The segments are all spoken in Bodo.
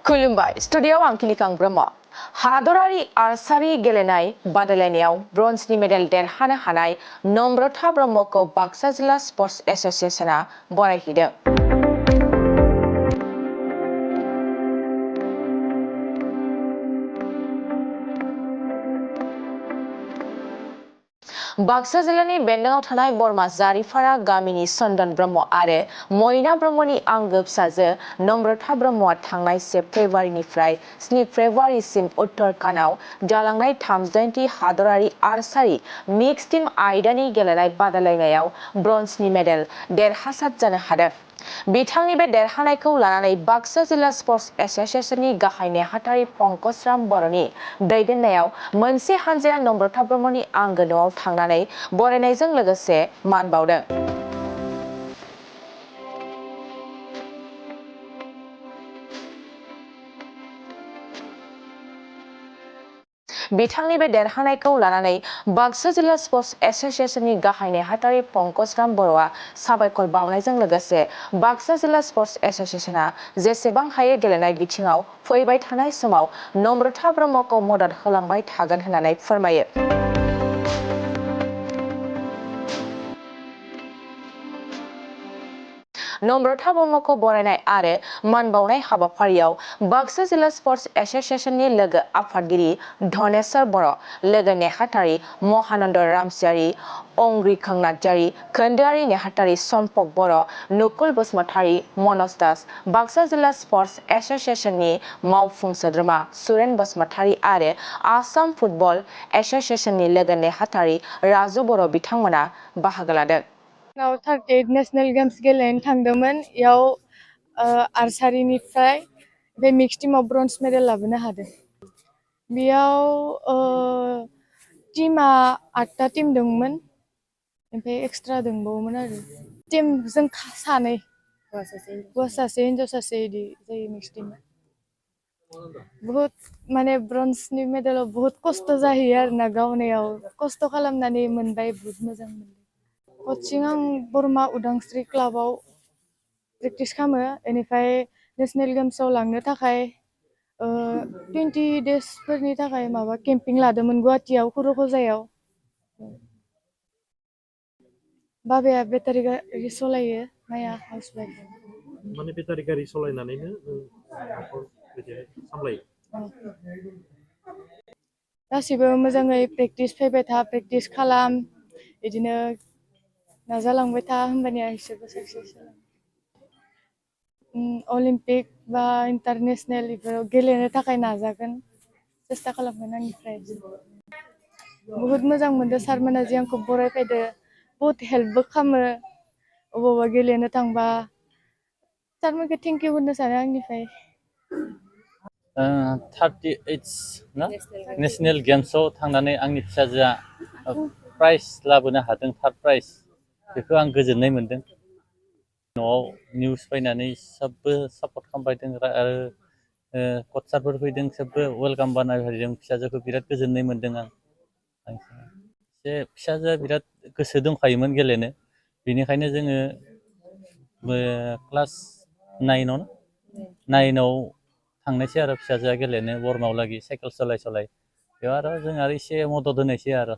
खुलुमबाय स्टुडिय'आव आं किलिकां ब्रह्म हादरारि आर्सारि गेलेनाय बादायलायनायाव ब्रन्जनि मेडेल देरहानो हानाय नम्रता ब्रह्मखौ बाक्सा जिल्ला स्पर्ट्स एस'सिएशनआ बरायहैदों। बाक्सा जिल्लानि बेन्दोंआव थानाय बरमा जारिफारा गामिनि चन्दन ब्रह्म आरो मयना ब्रह्मनि आंगो फिसाजो नम्रता ब्रह्मआ थांनाय 1 फेब्रुवारिनिफ्राय 7 फेब्रुवारिसिम उत्तराखन्डआव जालांनाय 38थि हादरारि आर्सारि मिक्स टीम आयदानि गेलेनाय बादायलायनायाव ब्रन्जनि मेडेल देरहासार जानो हादों। बिथांनि बे देरहानायखौ लानानै बाक्सा जिल्ला स्पर्ट्स एस'सिएशननि गाहाय नेहाथारि पंकजराम बर'नि दैदेननायाव मोनसे हानजाया नम्रता ब्रह्मनि आंगो न'आव थांनानै बरायनायजों लोगोसे मान बावदों। बिथांनि बे देरहानायखौ लानानै बाक्सा जिल्ला स्पर्ट्स एस'सिएशननि गाहाय नेहाथारि पंकजराम बर'आ साबायखर बावनायजों लोगोसे बाक्सा जिल्ला स्पर्ट्स एस'सिएशनआ जेसेबां हायो गेलेनाय बिथिङाव फैबाय थानाय समाव नम्रता ब्रह्मखौ मदद होलांबाय थागोन होननानै फोरमायो। नम्रता ब्रह्मखौ बरायनाय आरो मान बावनाय हाबाफारियाव बाक्सा जिल्ला स्पर्ट्स एस'सिएशननि लोगो आफादगिरि धनेश्वर बर', लोगो नेहाथारि महानन्द रामसियारि, अंग्रिखां नार्जारि, खोन्दोआरि नेहाथारि सम्पक बर', नुकुल बसुमतारि, मनज दास, बाक्सा जिल्ला स्पर्ट्स एस'सिएशननि मावफुं सोद्रोमा सुरेन बसुमतारि आरो आसाम फुटबल एस'सिएशननि लोगो नेहाथारि राजु बर' बिथांमोना बाहागो लादों। 38 नेशनेल गेम्स गेलेनो थांदोंमोन। इयाव आर्सारिनिफ्राय बे मिक्स टीमाव ब्रन्ज मेडेल लाबोनो हादों। बेयाव टीमा 8टा टीम दंमोन, ओमफ्राय एक्सट्रा दंबावोमोन आरो टीम जों सानै, हौवा सासे हिन्जाव सासे इदि जायो मिक्स टीमा। बहुत माने ब्रन्जनि मेडेलाव बहुत खस्थ' जाहैयो आरोना, गावनायाव खस्थ' खालामनानै मोनबाय, बहुत मोजां मोनबाय। कचिं आं बरमा उदांस्रि क्लाबाव प्रेक्टिस खालामो। बेनिफ्राय नेशनेल गेम्सआव लांनो थाखाय 20 डेजफोरनि थाखाय माबा केम्पिं लादोंमोन गुवाहाटीयाव खर'खजायाव। बाबाया बेटारि गारि सालायो, माया हाउसवाइफ। माने बेटारि गारि सालायनानैनो न'खर बिदिहाय सामलायो। गासिबो मोजाङै प्रेक्टिस फैबाय था, प्रेक्टिस खालाम, बिदिनो नाजालांबाय था, होमबानिया इसोरबो साक्सेस जागोन। अलिम्पिक बा इन्टारनेशनेल बेफोराव गेलेनो थाखाय नाजागोन, सेस्था खालामगोन आंनिफ्राय। बहुत मोजां मोनदों सारमोना जे आंखौ बरायफैदो, बहुत हेल्पबो खालामो अबावबा गेलेनो थांबा। सारमोनखौ थेंक इउ होननो सानो आंनिफ्राय। 38 ना नेशनेल गेम्सआव थांनानै आंनि फिसाजोआ प्राइज लाबोनो हादों, थार्ड प्राइज। बेखौ आं गोजोननाय मोनदों। न'आव निउस फैनानै सबबो सापर्ट खालामबायदों आरो कचारफोर फैदों, सबबो वेलकाम बानायफैदों। फिसाजोखौ बिराद गोजोननाय मोनदों आं। एसे फिसाजोआ बिराद गोसो दंखायोमोन गेलेनो, बेनिखायनो जोङो क्लास 9आव थांनायसै आरो फिसाजोआ गेलेनो बरमायाव लागि साइकेल सालाय बेयाव आरो जों आरो एसे मदद होनायसै आरो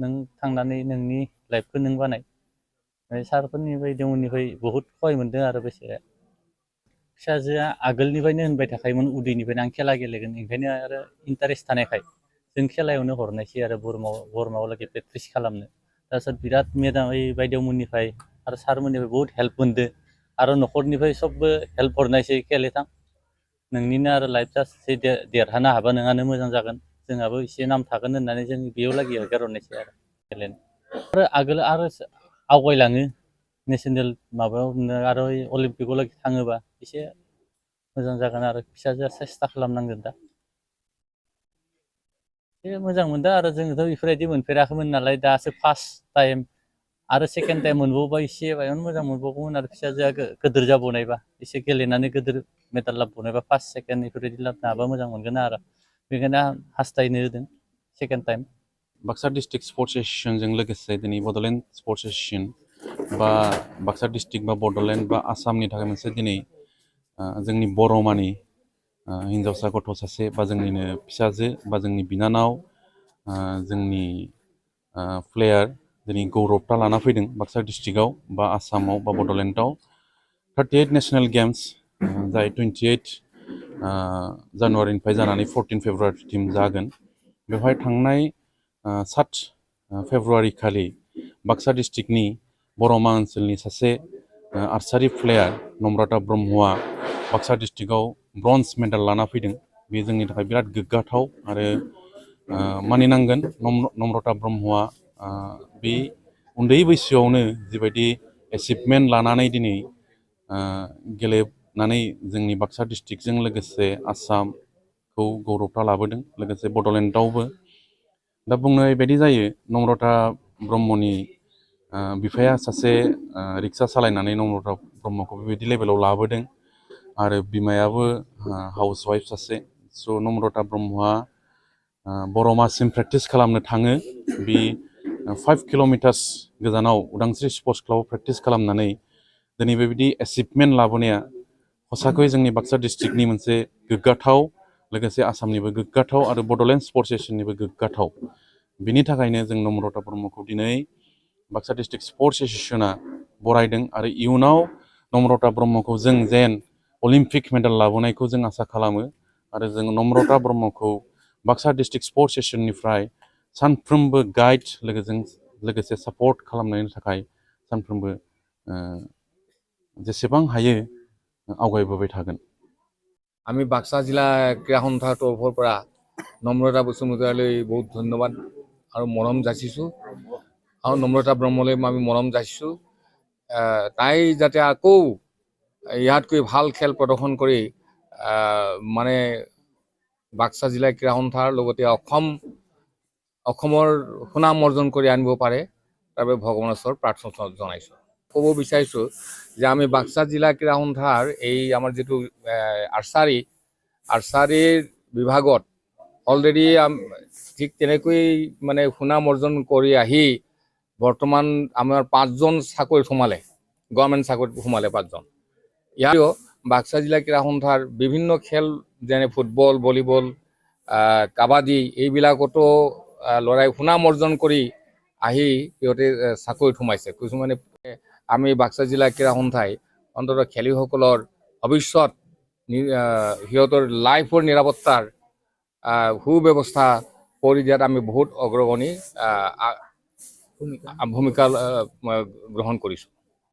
नों थांनानै नोंनि लाइफखौ नों बानाय। सारफोरनि बायदिमोननिफ्राय बहुद सहाय मोनदों आरो बिसोरो। फिसाजोआ आगोलनिफ्रायनो होनबाय थाखायोमोन उदैनिफ्रायनो आं खेला गेलेगोन, ओंखायनो आरो इन्टारेस्ट थानायखाय जों खेलायावनो हरनायसै आरो बरमायाव लागि प्रेक्टिस खालामनो। दासो बिराद मेदाम बायदेवमोननिफ्राय आरो सारमोननिफ्राय बहुद हेल्प मोनदों आरो न'खरनिफ्राय सबबो हेल्प हरनायसै, गेलेथां नोंनिनो आरो लाइफ जास्ट देरहानो हाबा नोंहानो मोजां जागोन, जोंहाबो एसे नाम थागोन होननानै जों बेयाव लागि हगारहरनायसै आरो गेलेनो। आरो आगोल आरो आवगायलाङो नेसनेल माबायाव आरो अलिम्पिकआव लागि थाङोबा एसे मोजां जागोन आरो फिसाजोआ सेस्था खालामनांगोन दा। एसे मोजां मोनदों आरो जोंथ' बेफोरबायदि मोनफेराखैमोन नालाय, दासो फार्स्ट टाइम आरो सेकेन्ड टाइम मोनबावबा एसे बायावनो मोजां मोनबावगौमोन आरो फिसाजोआ गोदोर जाबावनायबा, एसे गेलेनानै गोदोर मेडेल लाबोनायबा, फार्स्ट सेकेन्ड बेफोरबायदि लाबोनो हाबा मोजां मोनगोन आरो बेखायनो आं हास्थायनो होदों second time. Baksa district sports एस'सिएशनजों लोगोसे दिनै बड'लेण्ड स्पर्ट्स एस'सिएशन बा बाक्सा डिस्ट्रिक्ट बा बड'लेण्ड बा आसामनि थाखाय मोनसे दिनै जोंनि बर'मानि हिन्जावसा गथ' सासे बा जोंनिनो फिसाजो बा जोंनि बिनानाव जोंनि प्लेयार दिनै गौरबता लाना फैदों बाक्सा डिस्ट्रिक्टआव बा आसामाव बा बड'लेण्डआव 38 नेशनेल गेम्स जाय 28 जानुवारिनिफ्राय जानानै 14 फेब्रुवारिसिम जागोन बेवहाय थांनाय 7 फेब्रुवारि खालि बाक्सा डिस्ट्रिक्टनि बर'मा ओनसोलनि सासे आर्चारि प्लेयार नम्रता ब्रह्मआ बाक्सा डिस्ट्रिक्टआव ब्रन्ज मेडेल लाना फैदों बे जोंनि थाखाय बिराद गोग्गाथाव आरो मानिनांगोन नम्रता ब्रह्मआ बे उन्दै बैसोआवनो जिबायदि एचिभमेन्ट लानानै दिनै गेलेनानै जोंनि बाक्सा डिस्ट्रिक्टजों लोगोसे आसामखौ गौरबता लाबोदों लोगोसे बड'लेण्डआवबो दा बुंनो बायदि जायो नम्रता ब्रह्मनि बिफाया सासे रिक्सा सालायनानै नम्रता ब्रह्मखौ बेबायदि लेभेलाव लाबोदों आरो बिमायाबो हाउस वाइफ सासे स' नम्रता ब्रह्मआ बर'मासिम प्रेक्टिस खालामनो थाङो बे 5 किल'मिटार्स गोजानाव उदांस्रि स्पर्ट्स क्लाबाव प्रेक्टिस खालामनानै दिनै बेबायदि एचिभमेन्ट लाबोनाया हसाखै जोंनि बाक्सा डिस्ट्रिक्टनि मोनसे गोग्गाथाव लोगोसे आसामनिबो गोग्गाथाव आरो बड'लेण्ड स्पर्ट्स एस'सियेसननिबो गोग्गाथाव बिनि थाखायनो जों नम्रता ब्रह्मखौ दिनै बाक्सा डिस्ट्रिक्ट स्पर्ट्स एस'सियेसना बरायदों आरो इयुनाव नम्रता ब्रह्मखौ जों जेन अलिम्पिक मेडेल लाबोनायखौ जों आसा खालामो आरो जों नम्रता ब्रह्मखौ बाक्सा डिस्ट्रिक्ट स्पर्ट्स एस'सियेसननिफ्राय सानफ्रोमबो गाइड लोगोसे सापर्ट खालामनायनि थाखाय सानफ्रोमबो जेसेबां हायो आवगायबोबाय थागोन আমি বাক্সা জিলা ক্ৰীড়া সন্থাৰ তৰফৰ পৰা নম্ৰতা বসুমতাৰীলৈ বহুত ধন্যবাদ আৰু মৰম যাচিছোঁ আৰু নম্ৰতা ব্ৰহ্মলৈ আমি মৰম যাচিছোঁ তাই যাতে আকৌ ইয়াতকৈ ভাল খেল প্ৰদৰ্শন কৰি মানে বাক্সা জিলা ক্ৰীড়া সন্থাৰ লগতে অসমৰ সুনাম অৰ্জন কৰি আনিব পাৰে তাৰ বাবে ভগৱানৰ ওচৰত প্ৰাৰ্থনা জনাইছোঁ ক'ব বিচাৰিছোঁ যে আমি বাক্সা জিলা ক্ৰীড়া সন্থাৰ এই আমাৰ যিটো আৰ্চাৰীৰ বিভাগত অলৰেডি ঠিক তেনেকৈ মানে সুনাম অৰ্জন কৰি আহি বৰ্তমান আমাৰ 5জন চাকৰিত সোমালে গভৰ্ণমেণ্ট চাকৰিত সোমালে 5জন ইয়াৰো বাক্সা জিলা ক্ৰীড়া সন্থাৰ বিভিন্ন খেল যেনে ফুটবল ভলীবল কাবাডী এইবিলাকতো ল'ৰাই সুনাম অৰ্জন কৰি আহি সিহঁতে চাকৰিত সোমাইছে কিছুমানে আমি বাক্সা জিলা ক্ৰীড়া সন্থাই অন্ততঃ খেলুৱৈসকলৰ ভৱিষ্যত সিহঁতৰ লাইফৰ নিৰাপত্তাৰ সুব্যৱস্থা কৰি দিয়াত আমি বহুত অগ্ৰণী ভূমিকা গ্ৰহণ কৰিছোঁ